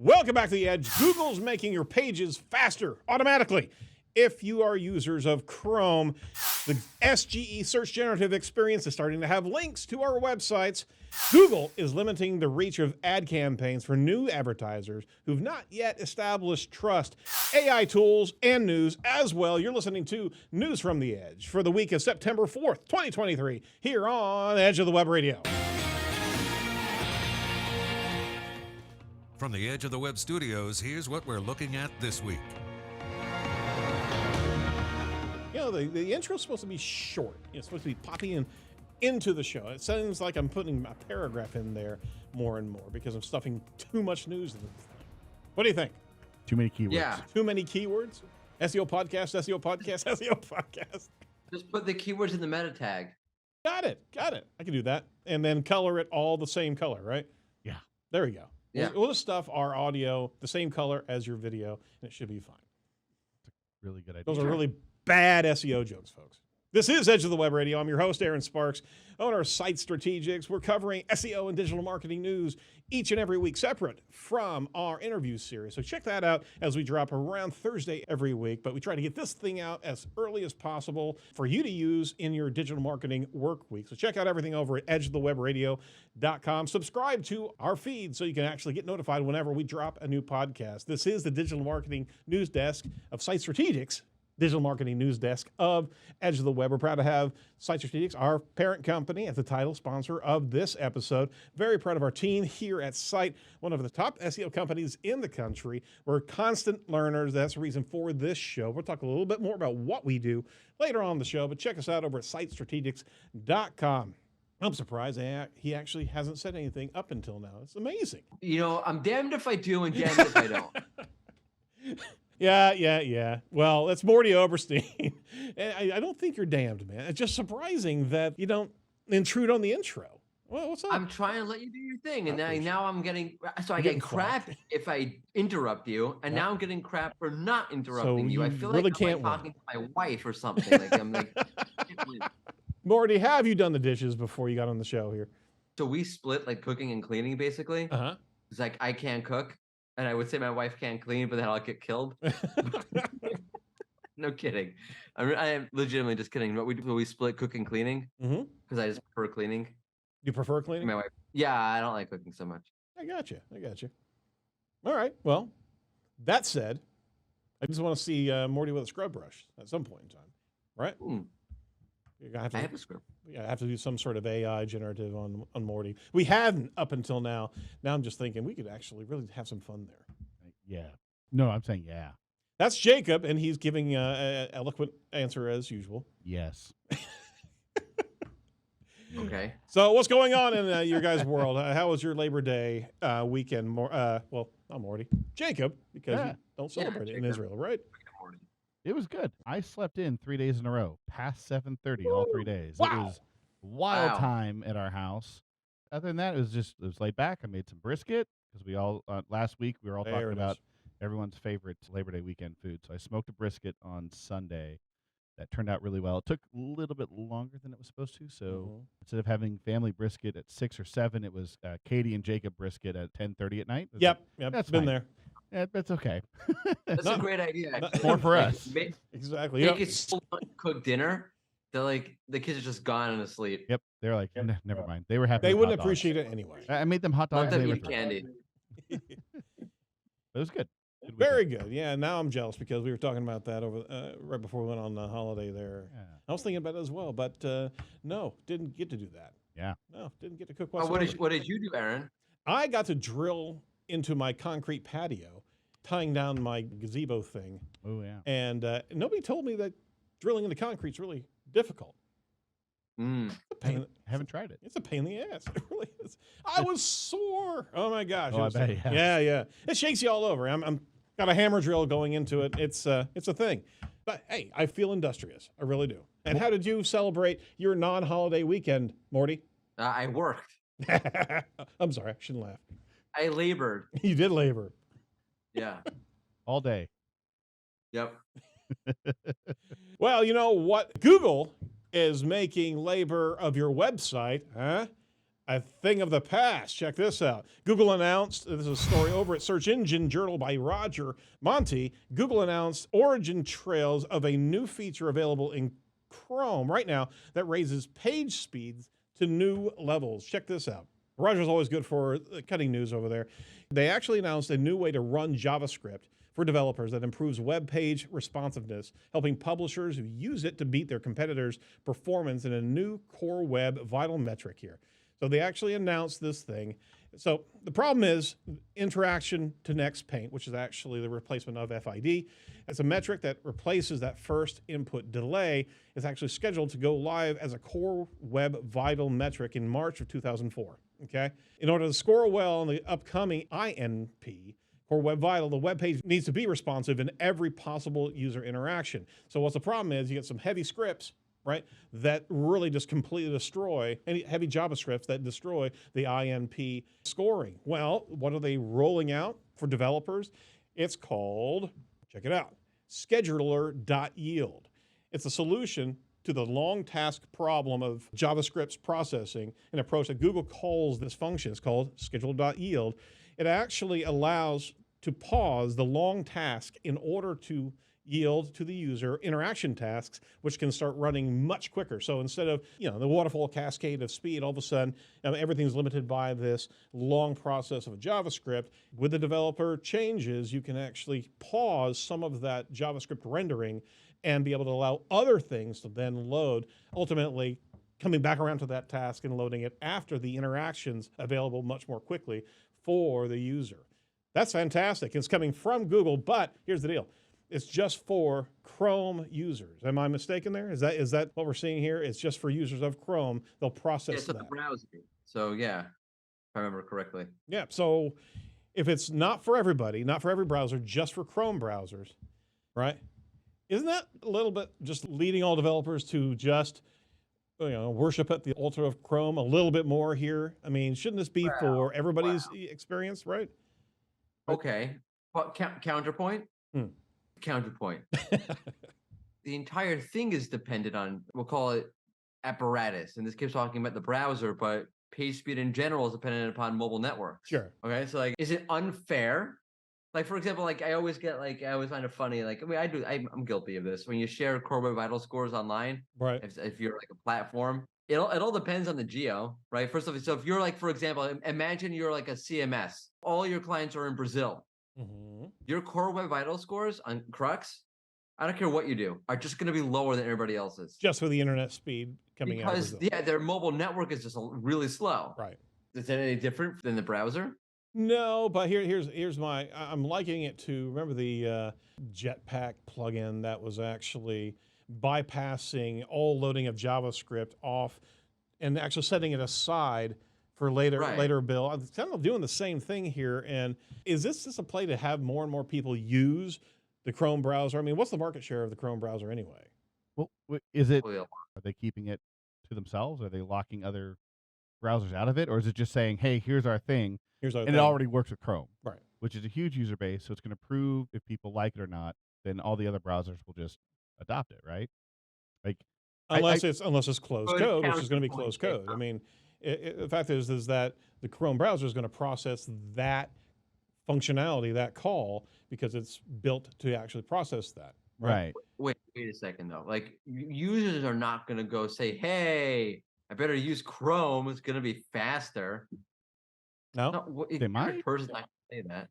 Welcome back to The Edge. Google's making your pages faster automatically. If you are users of Chrome, the SGE Search Generative Experience is starting to have links to our websites. Google is limiting the reach of ad campaigns for new advertisers who've not yet established trust. AI tools and news as well. You're listening to News from The Edge for the week of September 4th, 2023, here on Edge of the Web Radio. From the Edge of the Web studios, here's what we're looking at this week. You know, the intro's supposed to be short. It's supposed to be popping into the show. It sounds like I'm putting a paragraph in there more and more because I'm stuffing too much news in the thing. What do you think? Too many keywords. Yeah. Too many keywords? SEO podcast, SEO podcast, SEO podcast. Just put the keywords in the meta tag. Got it. I can do that. And then color it all the same color, right? Yeah. There we go. Yeah. We'll just stuff our audio the same color as your video, and it should be fine. Really good idea. Those are really bad SEO jokes, folks. This is Edge of the Web Radio. I'm your host, Aaron Sparks, owner of Site Strategics. We're covering SEO and digital marketing news each and every week, separate from our interview series. So check that out as we drop around Thursday every week. But we try to get this thing out as early as possible for you to use in your digital marketing work week. So check out everything over at edgeofthewebradio.com. Subscribe to our feed so you can actually get notified whenever we drop a new podcast. This is the digital marketing news desk of Site Strategics, digital marketing news desk of Edge of the Web. We're proud to have Site Strategics, our parent company, as the title sponsor of this episode. Very proud of our team here at Site, one of the top SEO companies in the country. We're constant learners. That's the reason for this show. We'll talk a little bit more about what we do later on in the show, but check us out over at sitestrategics.com. I'm surprised he actually hasn't said anything up until now. It's amazing. You know, I'm damned if I do and damned if I don't. Yeah. Well, that's Morty Oberstein. And I don't think you're damned, man. It's just surprising that you don't intrude on the intro. Well, what's up? I'm trying to let you do your thing, and now I'm getting I get crap if I interrupt you, and now I'm getting crap for not interrupting you. I feel really like I'm can't talking to my wife or something. Like I'm like, Morty, how have you done the dishes before you got on the show here? so we split like cooking and cleaning basically. Uh-huh. It's like I can't cook, and I would say my wife can't clean, but then I'll get killed. No kidding. I'm legitimately just kidding. But we split cooking cleaning because I just prefer cleaning. You prefer cleaning? My wife. Yeah, I don't like cooking so much. I got you. All right. Well, that said, I just want to see Morty with a scrub brush at some point in time, right? I have a scrub. Yeah, I have to do some sort of AI generative on Morty. We hadn't up until now. Now I'm just thinking we could actually really have some fun there. Yeah. No, I'm saying yeah. That's Jacob, and he's giving an eloquent answer as usual. Yes. Okay. So what's going on in your guys' world? How was your Labor Day weekend? Well, not Morty. Jacob, because you don't celebrate it in Israel, right? It was good. I slept in 3 days in a row, past 7:30 all 3 days. Wow. It was wild time at our house. Other than that, it was laid back. I made some brisket because we all last week we were all talking about everyone's favorite Labor Day weekend food. So I smoked a brisket on Sunday. That turned out really well. It took a little bit longer than it was supposed to. So instead of having family brisket at 6 or 7, it was Katie and Jacob brisket at 10:30 at night. Yep. That's been fine. there. Yeah, that's okay. That's a great idea. More for us. Exactly. Make it so long to cook dinner. They're like the kids are just gone and asleep. Yep. They're like, never mind. They were happy. They with wouldn't hot dogs. appreciate it anyway. I made them hot dogs. Let them and they eat were candy. It was good. Very good. Yeah. Now I'm jealous because we were talking about that over right before we went on the holiday there. Yeah. I was thinking about it as well, but no, didn't get to do that. Yeah. No, didn't get to cook. What did you do, Aaron? I got to drill into my concrete patio, tying down my gazebo thing. Oh yeah. And nobody told me that drilling into concrete is really difficult. I haven't tried it. It's a pain in the ass. It really is. I was sore. Oh my gosh. Oh, I bet, yeah. It shakes you all over. I'm got a hammer drill going into it. It's a thing. But hey, I feel industrious. I really do. And how did you celebrate your non-holiday weekend, Morty? I worked. I'm sorry. I shouldn't laugh. I labored. You did labor. Yeah. All day. Yep. Well, you know what? Google is making labor of your website, a thing of the past. Check this out. Google announced, this is a story over at Search Engine Journal by Roger Monti. Google announced origin trails of a new feature available in Chrome right now that raises page speeds to new levels. Check this out. Roger's always good for cutting news over there. They actually announced a new way to run JavaScript for developers that improves web page responsiveness, helping publishers who use it to beat their competitors' performance in a new core web vital metric here. So they actually announced this thing. So the problem is interaction to next paint, which is actually the replacement of FID. It's a metric that replaces that first input delay. It's actually scheduled to go live as a core web vital metric in March of 2004. Okay. In order to score well on the upcoming INP, Core Web Vital, the web page needs to be responsive in every possible user interaction. So what's the problem is you get some heavy scripts, right, that really just completely destroy, any heavy JavaScripts that destroy the INP scoring. Well, what are they rolling out for developers? It's called, check it out, scheduler.yield. It's a solution to the long task problem of JavaScript's processing, an approach that Google calls this function. It's called scheduler.yield. It actually allows to pause the long task in order to yield to the user interaction tasks, which can start running much quicker. So instead of, the waterfall cascade of speed, all of a sudden, everything's limited by this long process of JavaScript. With the developer changes, you can actually pause some of that JavaScript rendering and be able to allow other things to then load, ultimately coming back around to that task and loading it after the interaction's available much more quickly for the user. That's fantastic. It's coming from Google, but here's the deal. It's just for Chrome users. Am I mistaken there? Is that what we're seeing here? It's just for users of Chrome. They'll process that. It's the browser. So yeah, if I remember correctly. Yeah. So if it's not for everybody, not for every browser, just for Chrome browsers, right? Isn't that a little bit just leading all developers to just worship at the altar of Chrome a little bit more here? I mean, shouldn't this be for everybody's experience, right? Okay. But counterpoint? Counterpoint. The entire thing is dependent on, we'll call it apparatus. And this keeps talking about the browser, but page speed in general is dependent upon mobile networks. Sure. Okay. So is it unfair? Like, for example, I always find it funny. I'm guilty of this. When you share Core Web Vital scores online, right? If you're like a platform, it all depends on the geo, right? First of all, so if you're for example, imagine you're like a CMS. All your clients are in Brazil. Mm-hmm. Your Core Web Vital scores on Crux, I don't care what you do, are just going to be lower than everybody else's. Just for the internet speed coming out of Brazil. Because their mobile network is just really slow. Right. Is that any different than the browser? No, but here's my, I'm likening it to, remember the Jetpack plugin that was actually bypassing all loading of JavaScript off and actually setting it aside for later build. I'm kind of doing the same thing here. And is this just a play to have more and more people use the Chrome browser? I mean, what's the market share of the Chrome browser anyway? Well, is it, are they keeping it to themselves? Are they locking other browsers out of it? Or is it just saying, hey, here's our thing. And it already works with Chrome, right? Which is a huge user base, so it's going to prove if people like it or not. Then all the other browsers will just adopt it, right? Like, unless it's closed code, which is going to be closed code. I mean, the fact is that the Chrome browser is going to process that functionality, that call, because it's built to actually process that. Right. Wait a second though. Like, users are not going to go say, "Hey, I better use Chrome. It's going to be faster." No, they might. Person's not going to say that.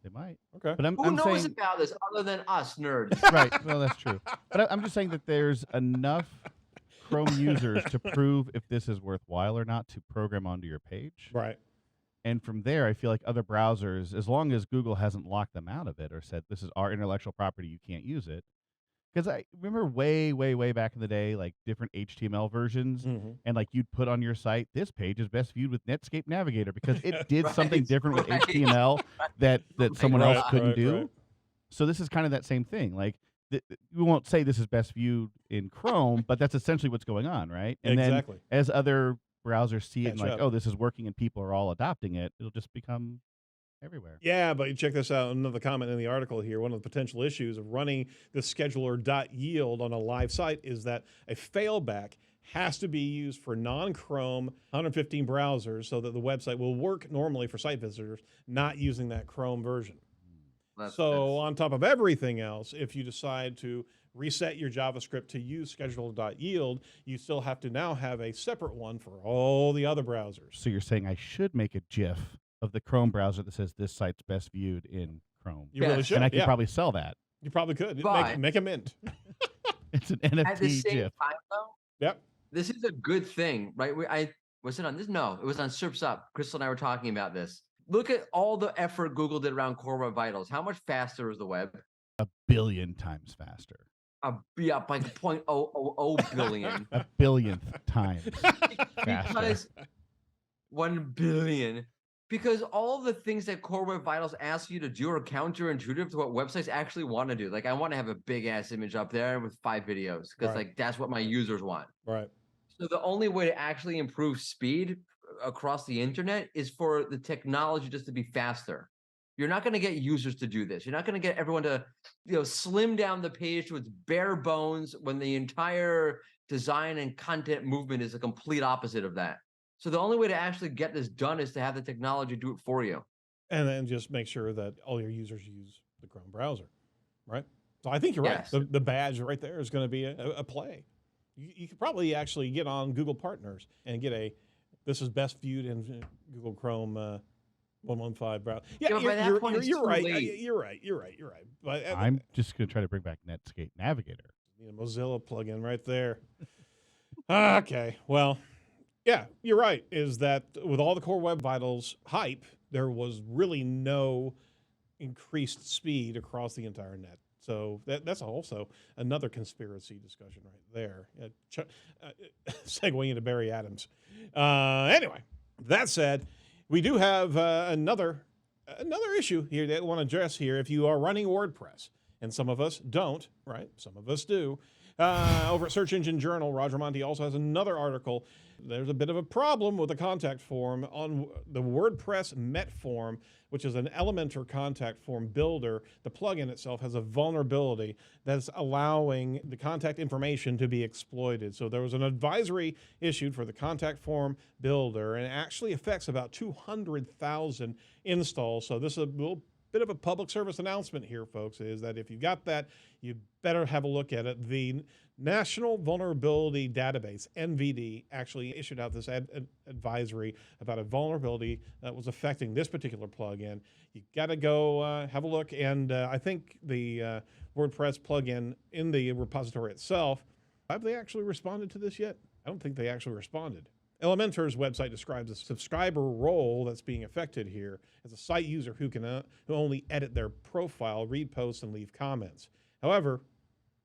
They might. Okay. But who knows about this other than us nerds? Right. Well, that's true. But I'm just saying that there's enough Chrome users to prove if this is worthwhile or not to program onto your page. Right. And from there, I feel like other browsers, as long as Google hasn't locked them out of it or said, this is our intellectual property, you can't use it. Because I remember way, way, way back in the day, like different HTML versions, and like you'd put on your site, this page is best viewed with Netscape Navigator because it did something different with HTML that someone else couldn't do. Right. So this is kind of that same thing. Like, we won't say this is best viewed in Chrome, but that's essentially what's going on, right? And then as other browsers see it and like, oh, this is working and people are all adopting it, it'll just become everywhere. Yeah, but check this out. Another comment in the article here. One of the potential issues of running the scheduler.yield on a live site is that a failback has to be used for non-Chrome 115 browsers so that the website will work normally for site visitors, not using that Chrome version. So on top of everything else, if you decide to reset your JavaScript to use schedule.yield, you still have to now have a separate one for all the other browsers. So you're saying I should make a GIF of the Chrome browser that says this site's best viewed in Chrome. You really should. And I could probably sell that. You probably could. But make a mint. It's an NFT at the same GIF. time, though, Yep. this is a good thing, right? Was it on this? No, it was on Surf's Up. Crystal and I were talking about this. Look at all the effort Google did around Core Web Vitals. How much faster is the web? 1 billion times faster. Yeah, by 0.000 billion. 1 billionth time faster. Because 1 billion. Because all the things that Core Web Vitals ask you to do are counterintuitive to what websites actually want to do. Like, I want to have a big ass image up there with 5 videos because like that's what my users want. Right. So the only way to actually improve speed across the internet is for the technology just to be faster. You're not going to get users to do this. You're not going to get everyone to, slim down the page to its bare bones when the entire design and content movement is a complete opposite of that. So the only way to actually get this done is to have the technology do it for you. And then just make sure that all your users use the Chrome browser, right? So I think you're right. The badge right there is going to be a play. You could probably actually get on Google Partners and get this is best viewed in Google Chrome 115 browser. Yeah, you're right. You're right. But I'm just going to try to bring back Netscape Navigator. Mozilla plugin right there. Okay, well, yeah, you're right. Is that with all the Core Web Vitals hype, there was really no increased speed across the entire net. So that's also another conspiracy discussion right there. Segueing into Barry Adams. Anyway, that said, we do have another issue here that I want to address here. If you are running WordPress, and some of us don't, right? Some of us do. Over at Search Engine Journal, Roger Monti also has another article. There's a bit of a problem with the contact form on the WordPress Met form, which is an Elementor contact form builder. The plugin itself has a vulnerability that's allowing the contact information to be exploited. So there was an advisory issued for the contact form builder, and it actually affects about 200,000 installs. So this is a little bit of a public service announcement here, folks, is that if you got that, you better have a look at it. The National Vulnerability Database, NVD, actually issued out this advisory about a vulnerability that was affecting this particular plugin. You got to go have a look, and I think the WordPress plugin in the repository itself, have they actually responded to this yet? I don't think they actually responded. Elementor's website describes a subscriber role that's being affected here as a site user who can who only edit their profile, read posts, and leave comments. However,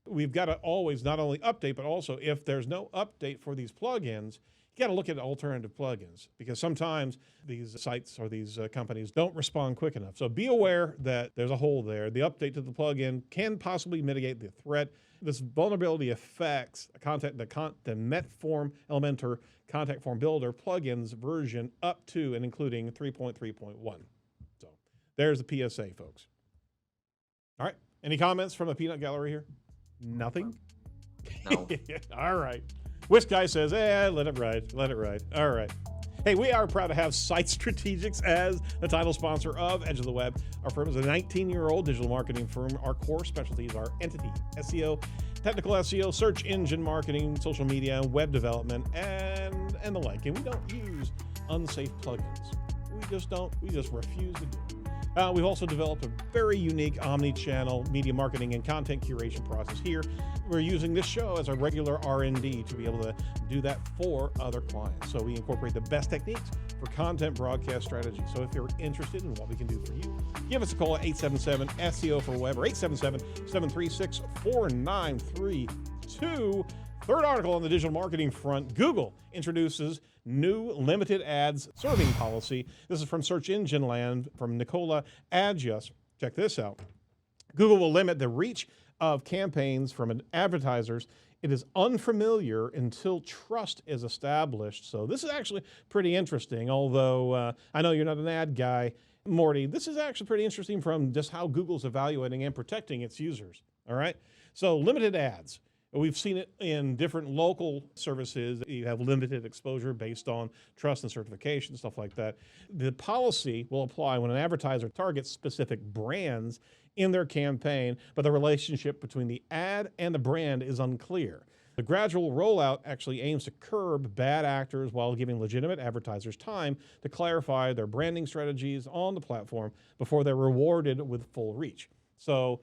we've got to always not only update, but also if there's no update for these plugins, you got to look at alternative plugins because sometimes these sites or these companies don't respond quick enough. So be aware that there's a hole there. The update to the plugin can possibly mitigate the threat. This vulnerability affects the Metform Elementor Contact Form Builder plugins version up to and including 3.3.1. So there's the PSA, folks. All right. Any comments from the peanut gallery here? Nothing? No. All right. Whisk Guy says, let it ride. Let it ride. All right. Hey, we are proud to have Site Strategics as the title sponsor of Edge of the Web. Our firm is a 19-year-old digital marketing firm. Our core specialties are entity, SEO, technical SEO, search engine marketing, social media, web development, and the like. And we don't use unsafe plugins. We just refuse to do it. We've also developed a very unique omni-channel media marketing and content curation process here. We're using this show as a regular R&D to be able to do that for other clients. So we incorporate the best techniques for content broadcast strategy. So if you're interested in what we can do for you, give us a call at 877-SEO for Web or 877-736-4932. Third article on the digital marketing front, Google introduces new limited ads serving policy. This is from Search Engine Land from Nicola Adjust. Check this out. Google will limit the reach of campaigns from advertisers. It is unfamiliar until trust is established. So this is actually pretty interesting, although I know you're not an ad guy, Morty. This is actually pretty interesting from just how Google's evaluating and protecting its users. All right. So limited ads. We've seen it in different local services. You have limited exposure based on trust and certification, stuff like that. The policy will apply when an advertiser targets specific brands in their campaign, but the relationship between the ad and the brand is unclear. The gradual rollout actually aims to curb bad actors while giving legitimate advertisers time to clarify their branding strategies on the platform before they're rewarded with full reach. So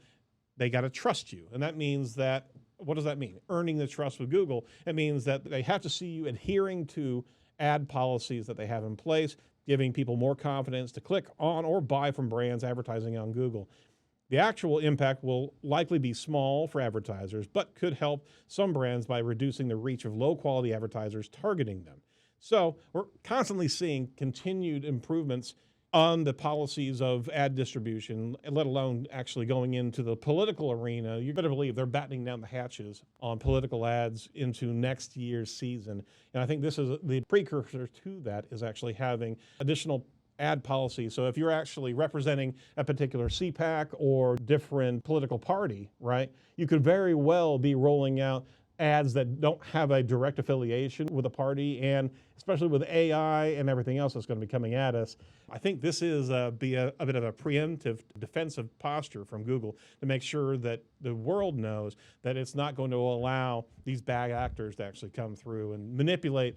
they got to trust you. And that means that, what does that mean? Earning the trust with Google. It means that they have to see you adhering to ad policies that they have in place, giving people more confidence to click on or buy from brands advertising on Google. The actual impact will likely be small for advertisers, but could help some brands by reducing the reach of low-quality advertisers targeting them. So we're constantly seeing continued improvements on the policies of ad distribution, let alone actually going into the political arena. You better believe they're battening down the hatches on political ads into next year's season. And I think this is the precursor to that, is actually having additional ad policy. So if you're actually representing a particular CPAC or different political party, right, you could very well be rolling out ads that don't have a direct affiliation with a party, and especially with AI and everything else that's going to be coming at us. I think this is be a bit of a preemptive defensive posture from Google to make sure that the world knows that it's not going to allow these bad actors to actually come through and manipulate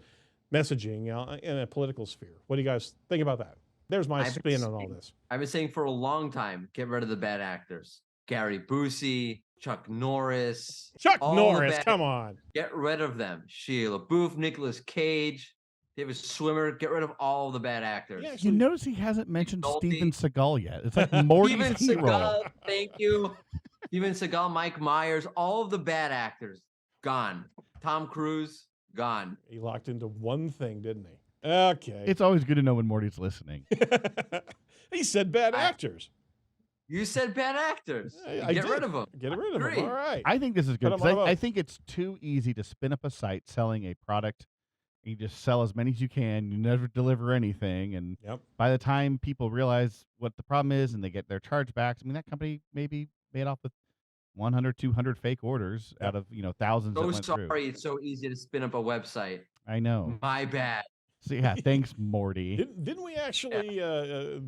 messaging in a political sphere. What do you guys think about that? There's my spin on all this. I've been saying for a long time, get rid of the bad actors. Gary Busey, Chuck Norris. Come on. Get rid of them. Sheila Booth, Nicolas Cage, David Schwimmer. Get rid of all the bad actors. Yeah, you notice he hasn't mentioned Steven Seagal yet. It's like Morty's hero. Seagal, thank you. Steven Seagal, Mike Myers, all of the bad actors, gone. Tom Cruise, gone. He locked into one thing, didn't he? Okay. It's always good to know when Morty's listening. He said bad actors. You said bad actors. Get rid of them. Get rid of them. All right. I think this is good. I think it's too easy to spin up a site selling a product. You just sell as many as you can. You never deliver anything. And by the time people realize what the problem is and they get their chargebacks, I mean, that company maybe made off with 100, 200 fake orders out of, thousands that went through. Sorry, it's so easy to spin up a website. I know. My bad. So yeah, thanks, Morty. Didn't we actually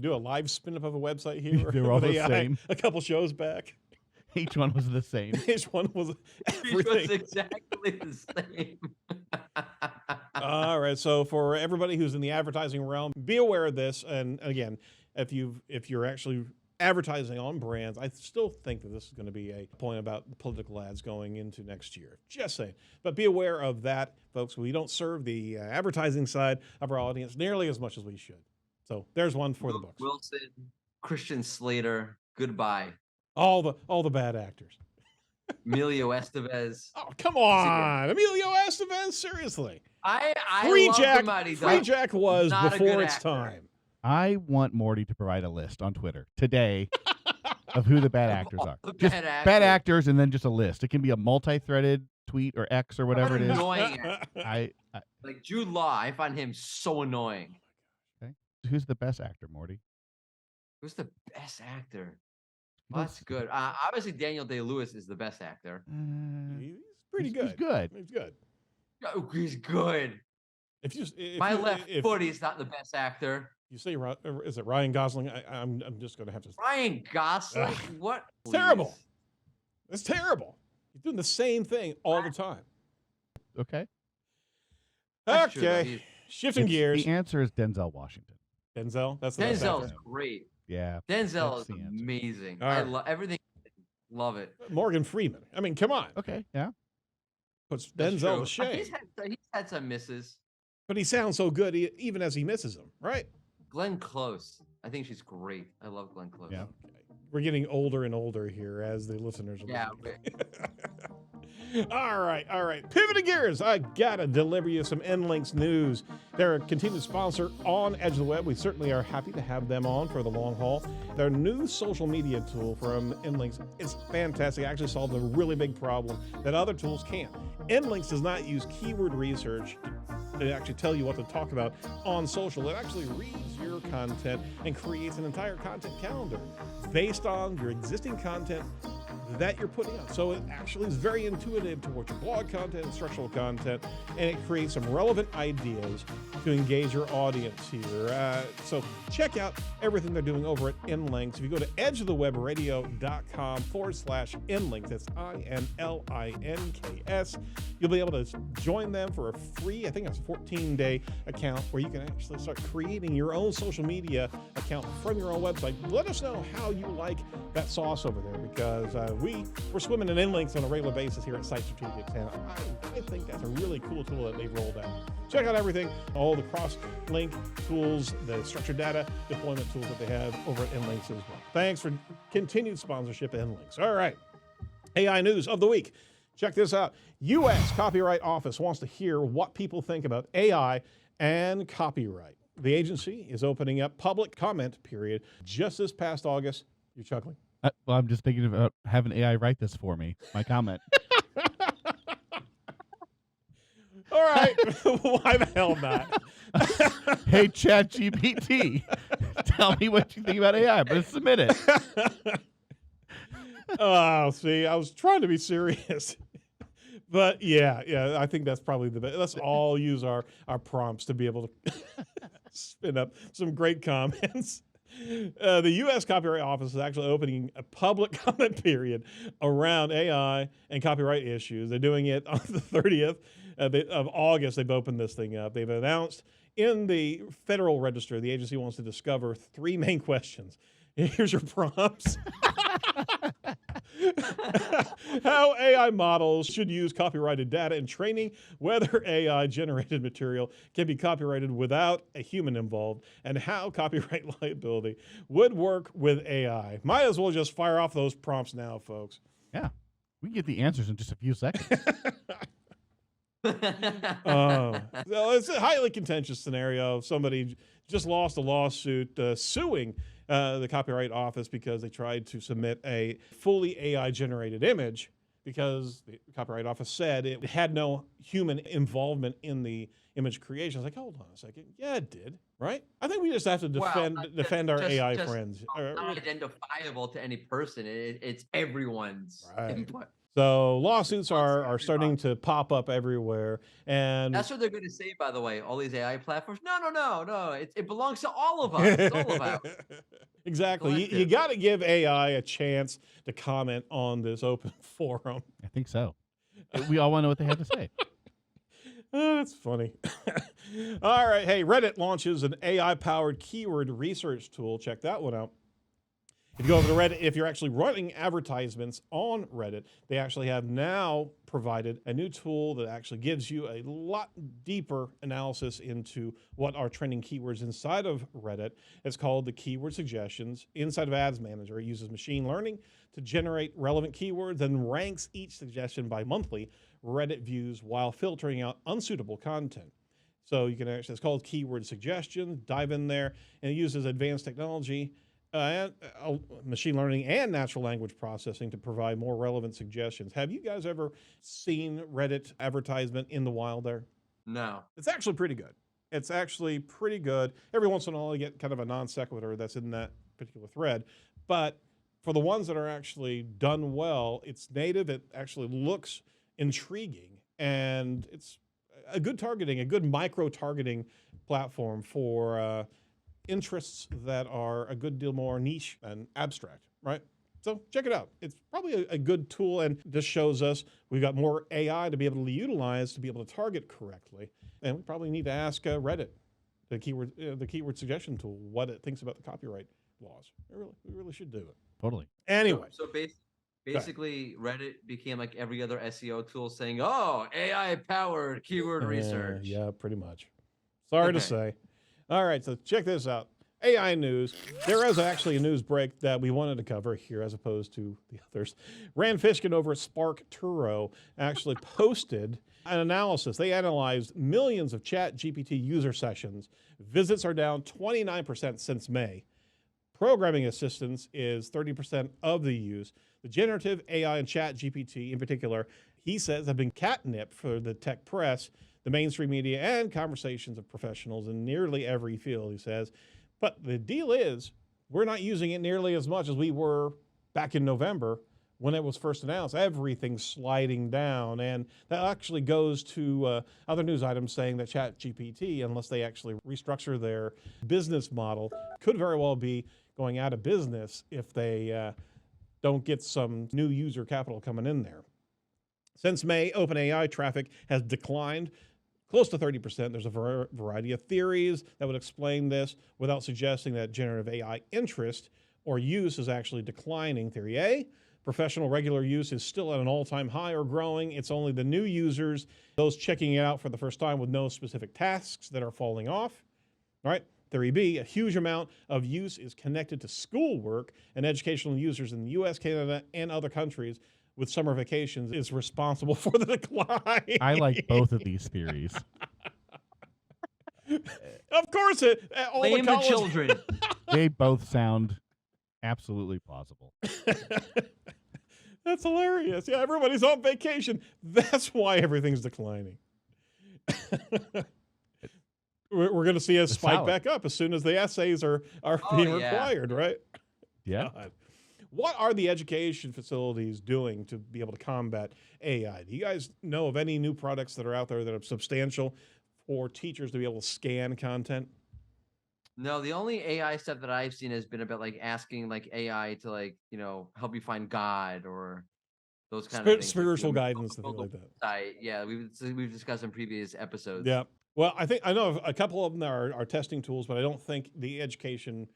do a live spin-up of a website here? They were all the same. A couple shows back. Each one was the same. Each one was everything. Each was exactly the same. All right. So for everybody who's in the advertising realm, be aware of this. And again, if you're actually advertising on brands, I still think that this is going to be a point about political ads going into next year. Just saying. But be aware of that, folks. We don't serve the advertising side of our audience nearly as much as we should. So there's one for the books. Wilson, Christian Slater, goodbye. All the bad actors. Emilio Estevez. Oh, come on. Emilio Estevez, seriously. Free Jack was before its time. I want Morty to provide a list on Twitter today of who the bad actors are. Just bad actors and then just a list. It can be a multi-threaded tweet or X or whatever it is. Annoying. Like Jude Law, I find him so annoying. Okay. Who's the best actor, Morty? Who's the best actor? Well, that's good. Obviously, Daniel Day-Lewis is the best actor. He's pretty good. He's good. He's good. Oh, he's good. If my left foot, he's not the best actor. You say, is it Ryan Gosling? I'm just going to have to. Ryan Gosling? What? It's terrible. It's terrible. He's doing the same thing all the time. Okay. Okay. Shifting gears. The answer is Denzel Washington. Denzel? That's the Denzel's great. Yeah. Denzel is amazing. Right. I love everything. Love it. Morgan Freeman. I mean, come on. Okay. Yeah. Puts Denzel to shame. He's had some misses. But he sounds so good even as he misses them, right? Glenn Close. I think she's great. I love Glenn Close. Yeah. Okay. We're getting older and older here as the listeners are listening. All right. Pivoting gears. I got to deliver you some NLinks news. They're a continued sponsor on Edge of the Web. We certainly are happy to have them on for the long haul. Their new social media tool from NLinks is fantastic. It actually solves a really big problem that other tools can't. NLinks does not use keyword research to actually tell you what to talk about on social. It actually reads your content and creates an entire content calendar based on your existing content. that you're putting out. So it actually is very intuitive towards your blog content, instructional content, and it creates some relevant ideas to engage your audience here. So check out everything they're doing over at InLinks. If you go to edgeofthewebradio.com/InLinks, that's INLINKS, you'll be able to join them for a free, I think it's a 14-day account where you can actually start creating your own social media account from your own website. Let us know how you like that sauce over there, because we're swimming in InLinks on a regular basis here at Site Strategics, and I think that's a really cool tool that they've rolled out. Check out everything, all the cross-link tools, the structured data deployment tools that they have over at InLinks as well. Thanks for continued sponsorship, InLinks. All right, AI news of the week. Check this out. U.S. Copyright Office wants to hear what people think about AI and copyright. The agency is opening up public comment period just this past August. You're chuckling. Well, I'm just thinking about having AI write this for me, my comment. All right. Why the hell not? Hey, ChatGPT, tell me what you think about AI. I'm going to submit it. Oh, see, I was trying to be serious. But yeah, I think that's probably the best. Let's all use our prompts to be able to spin up some great comments. The U.S. Copyright Office is actually opening a public comment period around AI and copyright issues. They're doing it on the 30th of August. They've opened this thing up. They've announced in the Federal Register, the agency wants to discover 3 main questions. Here's your prompts. How AI models should use copyrighted data in training, whether AI-generated material can be copyrighted without a human involved, and how copyright liability would work with AI. Might as well just fire off those prompts now, folks. Yeah, we can get the answers in just a few seconds. So it's a highly contentious scenario. Somebody just lost a lawsuit suing the Copyright Office because they tried to submit a fully AI-generated image because the Copyright Office said it had no human involvement in the image creation. I was like, hold on a second. Yeah, it did, right? I think we just have to defend our AI friends. Not identifiable to any person. It's everyone's input. So lawsuits are starting to pop up everywhere, and that's what they're going to say. By the way, all these AI platforms. No. It belongs to all of us. It's all of us. Exactly. You got to give AI a chance to comment on this open forum. I think so. We all want to know what they have to say. Oh, that's funny. All right. Hey, Reddit launches an AI-powered keyword research tool. Check that one out. If you go over to Reddit, if you're actually running advertisements on Reddit, they actually have now provided a new tool that actually gives you a lot deeper analysis into what are trending keywords inside of Reddit. It's called the Keyword Suggestions. Inside of Ads Manager, it uses machine learning to generate relevant keywords and ranks each suggestion by monthly Reddit views while filtering out unsuitable content. So you can actually, it's called Keyword Suggestions. Dive in there, and it uses advanced technology, machine learning and natural language processing to provide more relevant suggestions. Have you guys ever seen Reddit advertisement in the wild there? No. It's actually pretty good. It's actually pretty good. Every once in a while you get kind of a non sequitur that's in that particular thread. But for the ones that are actually done well, it's native. It actually looks intriguing. And it's a good targeting, a good micro-targeting platform for interests that are a good deal more niche and abstract, right? So check it out. It's probably a good tool, and this shows us we've got more AI to be able to utilize to be able to target correctly. And we probably need to ask Reddit, the keyword suggestion tool, what it thinks about the copyright laws. We really should do it. Totally. Anyway. So basically, Reddit became like every other SEO tool saying, oh, AI-powered keyword research. Yeah, pretty much. Sorry to say. All right, so check this out. AI news. There is actually a news break that we wanted to cover here as opposed to the others. Rand Fishkin over at Spark Turo actually posted an analysis. They analyzed millions of ChatGPT user sessions. Visits are down 29% since May. Programming assistance is 30% of the use. The generative AI and ChatGPT in particular, he says, have been catnip for the tech press, the mainstream media, and conversations of professionals in nearly every field, he says. But the deal is, we're not using it nearly as much as we were back in November when it was first announced, everything's sliding down. And that actually goes to other news items saying that ChatGPT, unless they actually restructure their business model, could very well be going out of business if they don't get some new user capital coming in there. Since May, OpenAI traffic has declined close to 30%. There's a variety of theories that would explain this without suggesting that generative AI interest or use is actually declining. Theory A, professional regular use is still at an all-time high or growing. It's only the new users, those checking it out for the first time with no specific tasks, that are falling off. All right. Theory B, a huge amount of use is connected to schoolwork, and educational users in the US, Canada, and other countries with summer vacations is responsible for the decline. I like both of these theories. Of course, all Blame the the children. They both sound absolutely plausible. That's hilarious. Yeah, everybody's on vacation. That's why everything's declining. We're going to see a spike back up as soon as the essays are being required, right? Yeah. God. What are the education facilities doing to be able to combat AI? Do you guys know of any new products that are out there that are substantial for teachers to be able to scan content? No, the only AI stuff that I've seen has been about like asking like AI to like, help you find God or those kind of things. Spiritual guidance and things like that. Yeah, we've discussed in previous episodes. Yeah. Well, I know a couple of them are testing tools, but I don't think the education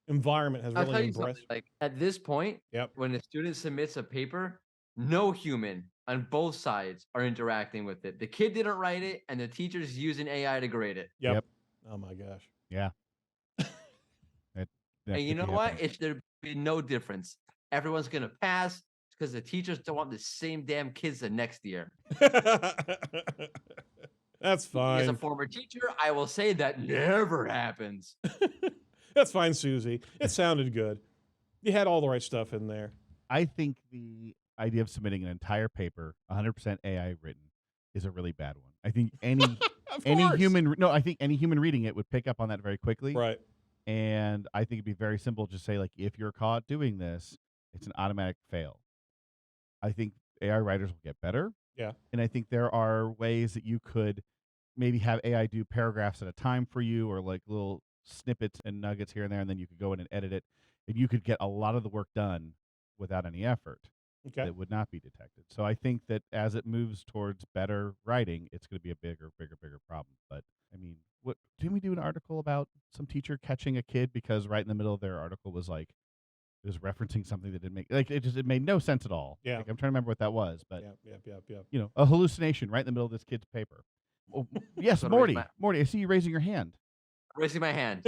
environment has really embraced. Like at this point, when a student submits a paper, no human on both sides are interacting with it. The kid didn't write it, and the teacher's using AI to grade it. Yep. Oh my gosh. Yeah. And you know what? There'd be no difference. Everyone's gonna pass because the teachers don't want the same damn kids the next year. That's fine. As a former teacher, I will say that never happens. That's fine, Susie. It sounded good. You had all the right stuff in there. I think the idea of submitting an entire paper, 100% AI written, is a really bad one. I think any human reading it would pick up on that very quickly. Right. And I think it'd be very simple to say, like, if you're caught doing this, it's an automatic fail. I think AI writers will get better. Yeah. And I think there are ways that you could maybe have AI do paragraphs at a time for you, or like little snippets and nuggets here and there, and then you could go in and edit it, and you could get a lot of the work done without any effort. Okay. That would not be detected. So I think that as it moves towards better writing, it's going to be a bigger problem. But I mean, didn't we do an article about some teacher catching a kid because right in the middle of their article was like, it was referencing something that didn't make, like, it made no sense at all. Yeah. Like, I'm trying to remember what that was, but yeah. A hallucination right in the middle of this kid's paper. Oh, yes, Morty, I see you raising your hand. Raising my hand.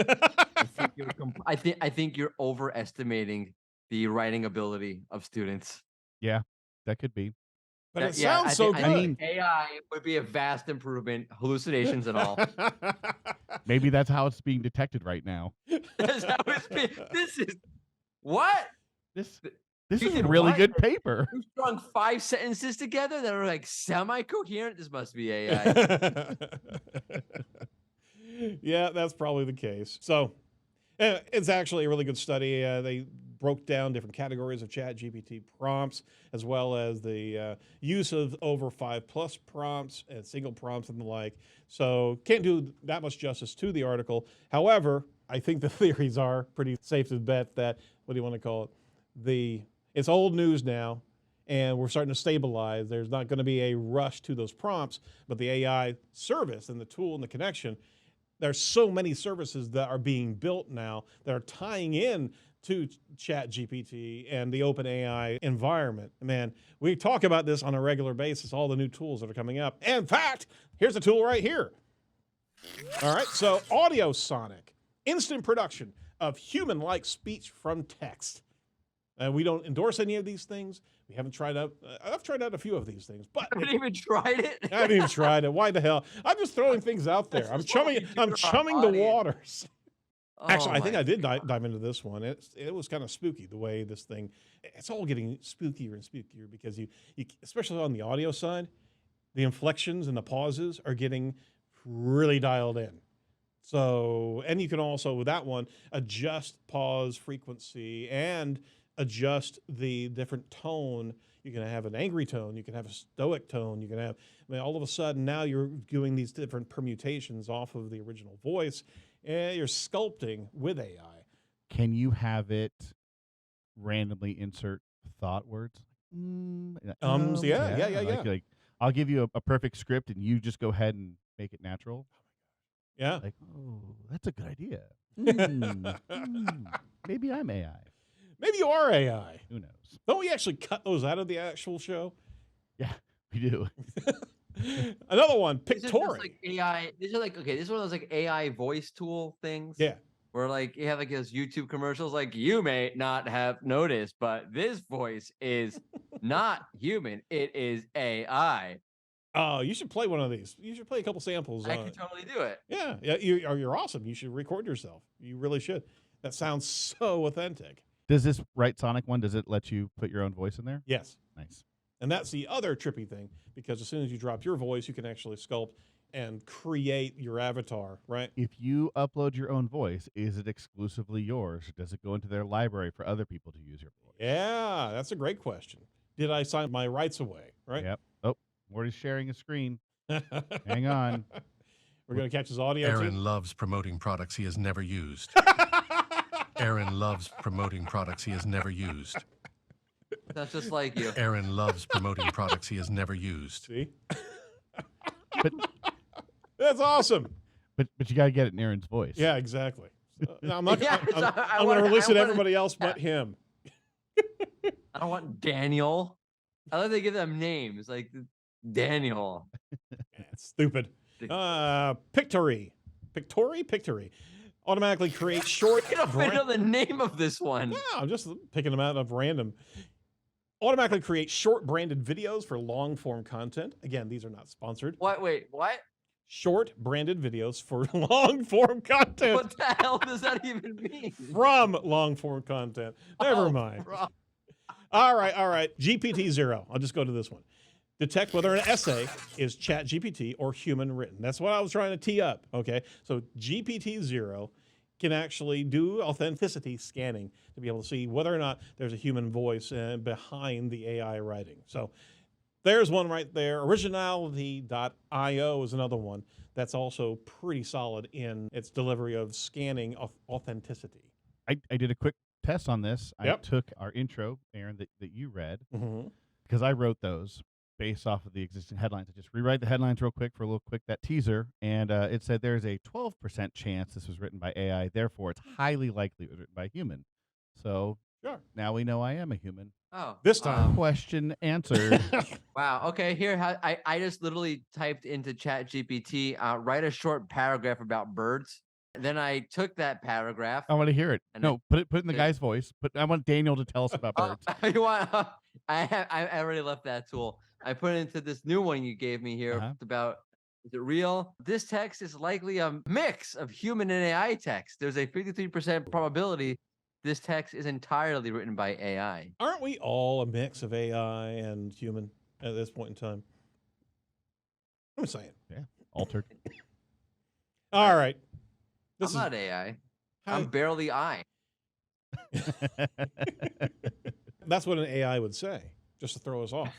I think you're overestimating the writing ability of students. Yeah, that could be. But it sounds so good. I mean, AI would be a vast improvement, hallucinations and all. Maybe that's how it's being detected right now. That's how it's being. This is what? This is a really good paper. You strung 5 sentences together that are like semi-coherent. This must be AI. Yeah, that's probably the case. So it's actually a really good study. They broke down different categories of ChatGPT prompts, as well as the use of over 5+ prompts and single prompts and the like. So can't do that much justice to the article. However, I think the theories are pretty safe to bet that, what do you want to call it? It's old news now, and we're starting to stabilize. There's not going to be a rush to those prompts, but the AI service and the tool and the connection, there's so many services that are being built now that are tying in to ChatGPT and the OpenAI environment. Man, we talk about this on a regular basis, all the new tools that are coming up. In fact, here's a tool right here. All right, so Audiosonic Instant production of human-like speech from text. We don't endorse any of these things. We haven't tried out. I've tried out a few of these things, but I haven't even tried it. I haven't even tried it. Why the hell? I'm just throwing things out there. I'm chumming the waters. Actually, I think I did dive into this one. It was kind of spooky the way this thing. It's all getting spookier and spookier because you especially on the audio side, the inflections and the pauses are getting really dialed in. So, and you can also with that one adjust pause frequency and adjust the different tone. You can have an angry tone. You can have a stoic tone. You can have, all of a sudden now you're doing these different permutations off of the original voice, and you're sculpting with AI. Can you have it randomly insert thought words? Yeah. Like I'll give you a perfect script, and you just go ahead and make it natural. Yeah. Like, oh, that's a good idea. Maybe I'm AI. Maybe you are AI. Who knows? Don't we actually cut those out of the actual show? Yeah, we do. Another one, These are just Pictory. like AI. These are like, okay, this is one of those like AI voice tool things. Yeah. Where like you have like those YouTube commercials, like you may not have noticed, but this voice is not human. It is AI. Oh, you should play one of these. You should play a couple samples. I can totally do it. Yeah, you're awesome. You should record yourself. You really should. That sounds so authentic. Does this Right Sonic one, does it let you put your own voice in there? Yes. Nice. And that's the other trippy thing, because as soon as you drop your voice, you can actually sculpt and create your avatar, right? If you upload your own voice, is it exclusively yours? Or does it go into their library for other people to use your voice? Yeah, that's a great question. Did I sign my rights away, right? Yep. Oh, Morty's sharing a screen. Hang on. We're going to catch his audio Aaron too? loves promoting products he has never used. Aaron loves promoting products he has never used. That's just like you. Aaron loves promoting products he has never used. See? But That's awesome. but you got to get it in Aaron's voice. Yeah, exactly. So, now I'm not. Yeah, I'm going to release it to everybody else but him. I don't want Daniel. I like they give them names like Daniel. Yeah, it's stupid. Pictory. Automatically create short. I don't know the name of this one. No, I'm just picking them out of random. Automatically create short branded videos for long form content. Again, these are not sponsored. What? Wait, what? Short branded videos for long form content. What the hell does that even mean? From long form content. Never mind. All right. GPT Zero. I'll just go to this one. Detect whether an essay is ChatGPT or human written. That's what I was trying to tee up. Okay. So GPT Zero can actually do authenticity scanning to be able to see whether or not there's a human voice behind the AI writing. So there's one right there. Originality.io is another one that's also pretty solid in its delivery of scanning authenticity. I did a quick test on this. Yep. I took our intro, Aaron, that you read, Mm-hmm. because I wrote those based off of the existing headlines. I just rewrite the headlines real quick for a little quick, that teaser, and it said there's a 12% chance this was written by AI, therefore it's highly likely it was written by a human. So Sure. now we know I am a human. Oh, This time. Question answered. Wow. Okay. Here, I just literally typed into ChatGPT, write a short paragraph about birds. Then I took that paragraph. I want to hear it. And No, put it in the guy's voice. I want Daniel to tell us about birds. You want? I already left that tool. I put it into this new one you gave me here. Uh-huh. It's about, is it real? This text is likely a mix of human and AI text. There's a 53% probability this text is entirely written by AI. Aren't we all a mix of AI and human at this point in time? I'm saying. Yeah, altered. All right. I'm not AI. How- I'm barely I. That's what an AI would say, just to throw us off.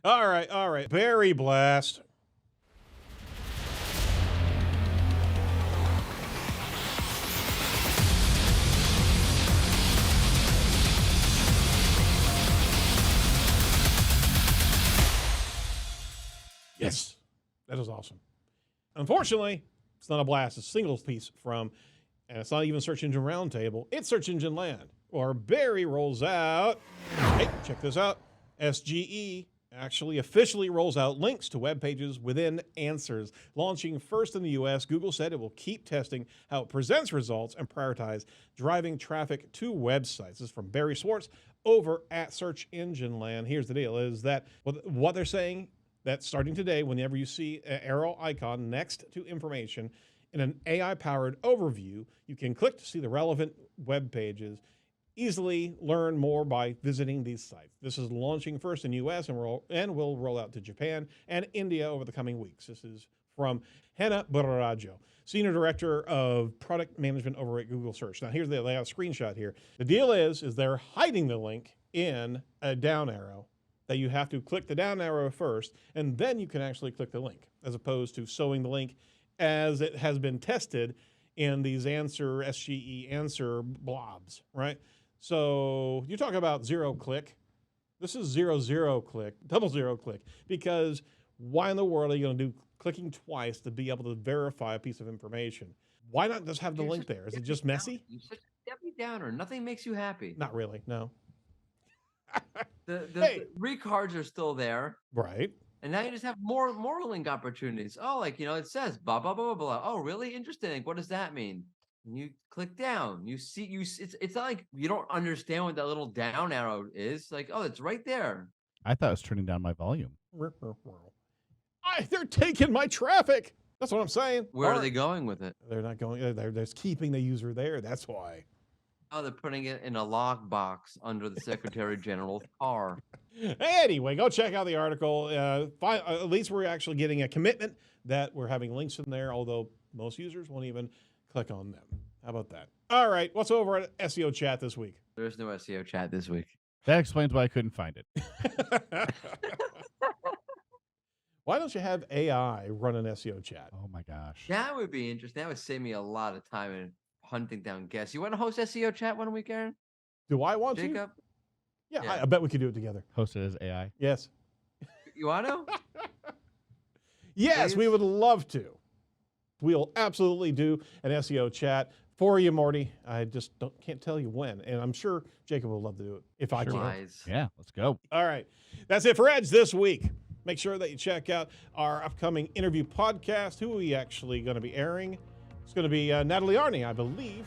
All right. Berry Blast. Yes, that is awesome. Unfortunately, it's not a blast. It's a singles piece from, and it's not even Search Engine Roundtable. It's Search Engine Land, where Barry rolls out. Hey, check this out. SGE actually officially rolls out links to web pages within Answers. Launching first in the US, Google said it will keep testing how it presents results and prioritize driving traffic to websites. This is from Barry Schwartz over at Search Engine Land. Here's the deal, is that what they're saying, that starting today, whenever you see an arrow icon next to information in an AI-powered overview, you can click to see the relevant web pages. Easily learn more by visiting these sites. This is launching first in US and will roll out to Japan and India over the coming weeks. This is from Hena Burrajo. Senior Director of Product Management over at Google Search. Now, here's they got a screenshot here. The deal is they're hiding the link in a down arrow that you have to click the down arrow first, and then you can actually click the link, as opposed to showing the link as it has been tested in these SGE answer blobs, right? So you talk about zero click. This is 0 click, double zero click, because why in the world are you going to do clicking twice to be able to verify a piece of information? Why not just have the link there? Is it just messy? You're such a Debbie Downer. Nothing makes you happy. Not really, no. The recards are still there. Right. And now you just have more link opportunities. Oh, like, it says blah, blah, blah, blah, blah. Oh, really? Interesting. What does that mean? And you click down, it's not like you don't understand what that little down arrow is. Like, oh, it's right there. I thought it was turning down my volume. They're taking my traffic. That's what I'm saying. Where are they going with it? They're not going. They're just keeping the user there. That's why. Oh, they're putting it in a lockbox under the Secretary General's car. Anyway, go check out the article. At least we're actually getting a commitment that we're having links in there, although most users won't even click on them. How about that? All right, what's over at SEO Chat this week? There's no SEO Chat this week. That explains why I couldn't find it. Why don't you have AI run an SEO Chat? Oh my gosh. That would be interesting. That would save me a lot of time in hunting down guests. You want to host SEO Chat one week, Aaron? Do I want Jacob? to? Yeah. I bet we could do it together. Hosted as AI. Yes. You want to? Yes, Please? we would love to. We'll absolutely do an SEO Chat for you, Morty. I just can't tell you when, and I'm sure Jacob will love to do it if I can. Yeah, let's go. All right. That's it for Edge this week. Make sure that you check out our upcoming interview podcast. Who are we actually going to be airing? It's going to be Natalie Arney, I believe.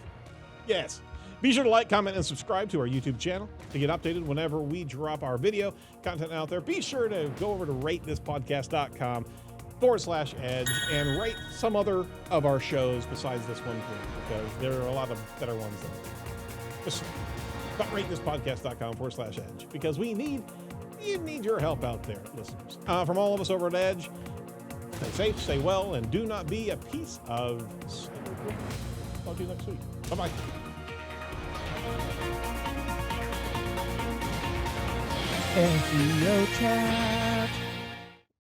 Yes. Be sure to like, comment, and subscribe to our YouTube channel to get updated whenever we drop our video content out there. Be sure to go over to ratethispodcast.com/edge and rate some other of our shows besides this one, because there are a lot of better ones than this. But ratethispodcast.com/edge, because we need your help out there, listeners. From all of us over at Edge, stay safe, stay well, and do not be a piece of cyber. Talk to you next week. Bye-bye. SEO Chat.